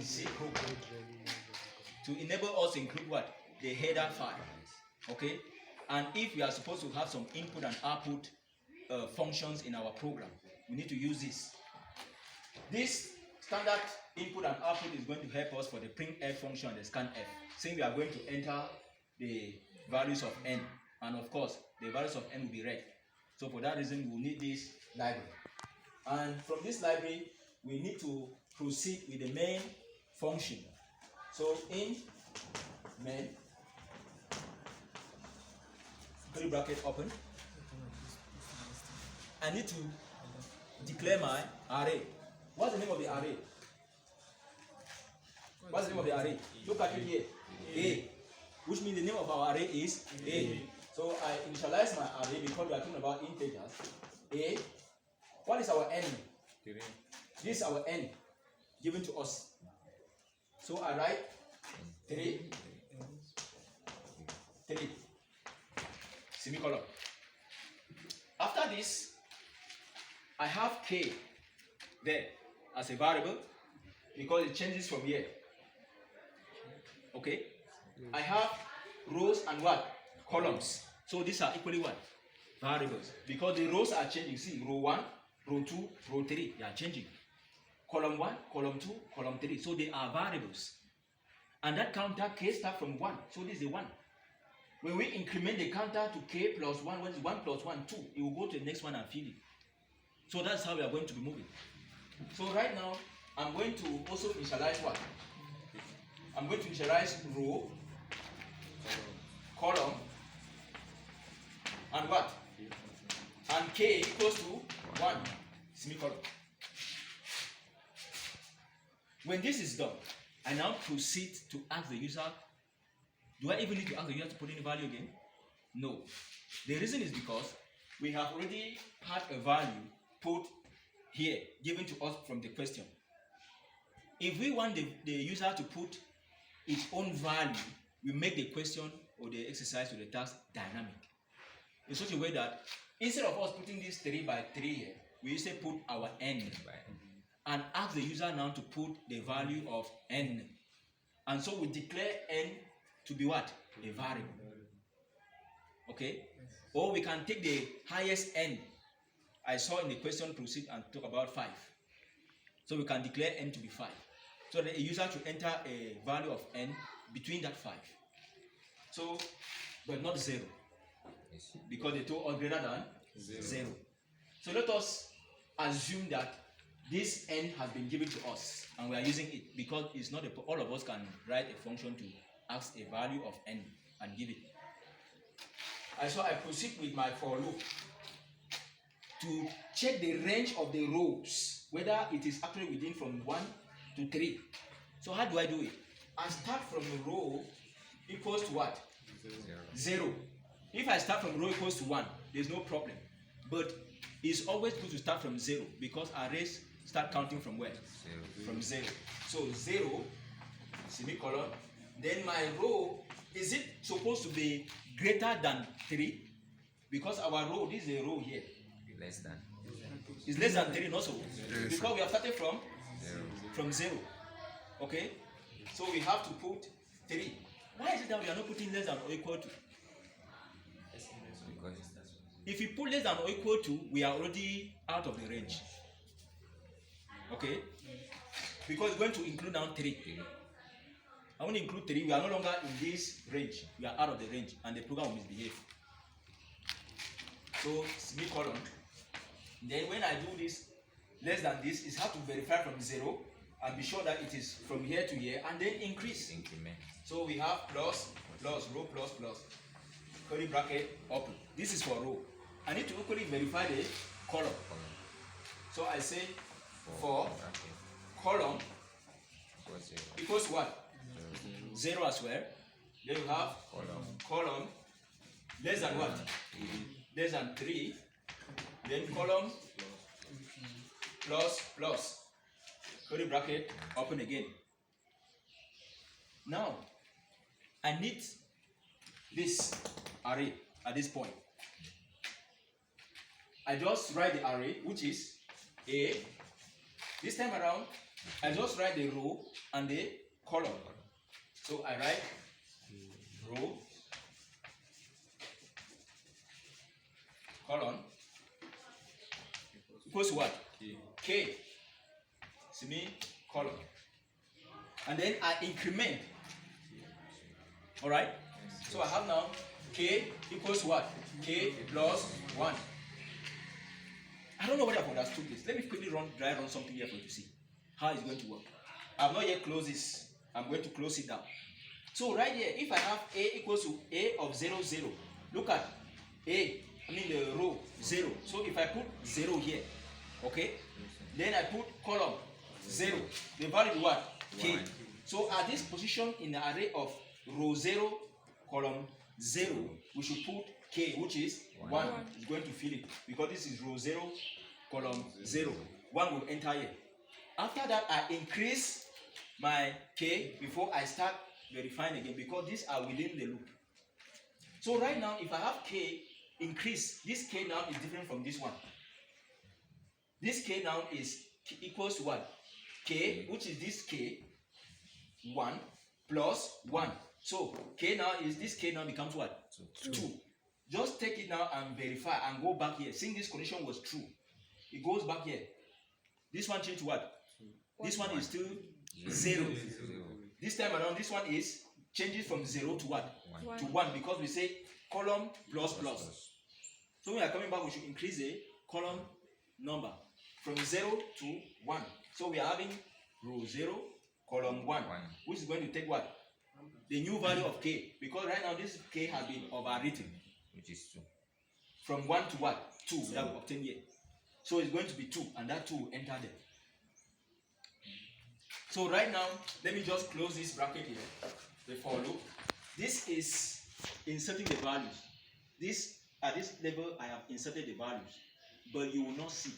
C to enable us to include what? The header file. Okay? And if we are supposed to have some input and output functions in our program, we need to use this. This standard input and output is going to help us for the printf function and the scanf, saying we are going to enter the values of n, and of course the values of n will be read. So for that reason, we will need this library. And from this library, we need to proceed with the main function. So in main, curly bracket open, I need to declare my array. What's the name of the array? What's the name of the array? Look at it here. A. Which means the name of our array is A. So I initialize my array because we are talking about integers. A. What is our n? This is our n given to us. So I write 3, semicolon. After this, I have k there as a variable because it changes from here. Okay? I have rows and what? Columns. So these are equally what? Variables. Because the rows are changing. See, row 1, row 2, row 3. They are changing. Column 1, column 2, column 3. So they are variables. And that counter k starts from 1. So this is the 1. When we increment the counter to k plus 1, what is 1 plus 1? 2. It will go to the next one and fill it. So that's how we are going to be moving. So right now, I'm going to also initialize what? I'm going to initialize row, column, and what? And k equals to 1, semicolon. When this is done, I now proceed to ask the user, do I even need to ask the user to put in a value again? No. The reason is because we have already had a value put here, given to us from the question. If we want the user to put its own value, we make the question or the exercise or the task dynamic. In such a way that instead of us putting this 3 by 3 here, we instead put our n and ask the user now to put the value of n. And so we declare n to be what? A variable. Okay? Or we can take the highest n. I saw in the question proceed and talk about 5. So we can declare n to be 5. So the user to enter a value of n between that 5. So, but not 0. Because the two are greater than 0. So let us assume that this n has been given to us and we are using it because it's not all of us can write a function to ask a value of n and give it. And so I proceed with my for loop to check the range of the rows, whether it is actually within from 1 to 3. So how do I do it? I start from a row equals to what? 0. If I start from row equals to 1, there's no problem. But it's always good to start from 0 because arrays start counting from where? From 0. So 0, semicolon. Then my row, is it supposed to be greater than 3? Because our row, this is a row here. Less than. It's less than 3 also. Because we have started from 0. Okay? So we have to put 3. Why is it that we are not putting less than or equal to? If we put less than or equal to, we are already out of the range. Okay? Because we're going to include now 3. I want to include 3. We are no longer in this range. We are out of the range and the program will misbehave. So semicolon. Then when I do this, less than this, is have to verify from 0 and be sure that it is from here to here and then increase. Increment. So we have plus, plus, row, plus, plus, curly bracket, open. This is for row. I need to equally verify the column. So I say for column equals what? 0 as well. Then you have column less than what? Less than 3. Then column plus plus curly bracket open again. Now I need this array at this point. I just write the array, which is A. This time around, I just write the row and the column. So I write row, column, equals what? K. Semi column. And then I increment. Alright? So I have now K equals what? K plus 1. I don't know whether I've understood this. Let me quickly dry run something here for you to see how it's going to work. I've not yet closed this. I'm going to close it down. So right here, if I have A equals to A of 0, 0, look at A, the row 0. So if I put 0 here, okay, then I put column 0. The value is what? K. So at this position in the array of row 0, column 0, we should put K, which is 1. It's going to fill it because this is row 0, column 0. 1 will enter here. After that, I increase my K before I start verifying again because these are within the loop. So right now, if I have K increase, this K now is different from this one. This K now is equals to what? K, which is this K, 1 plus 1. So K now is, this K now becomes what? 2. Just take it now and verify and go back here. Since this condition was true, it goes back here. This one changed to what? This one is still 0. This time around, this one is changes from 0 to what? 1. To 1 because we say column plus plus. So when we are coming back, we should increase the column number from 0 to 1. So we are having row 0, column 1, which is going to take what? The new value of K. Because right now this K has been overwritten. Which is 2. From 1 to what? 2 that we obtained here. So it's going to be 2 and that 2 will enter there. So right now, let me just close this bracket here, the for loop. This is inserting the values. At this level, I have inserted the values, but you will not see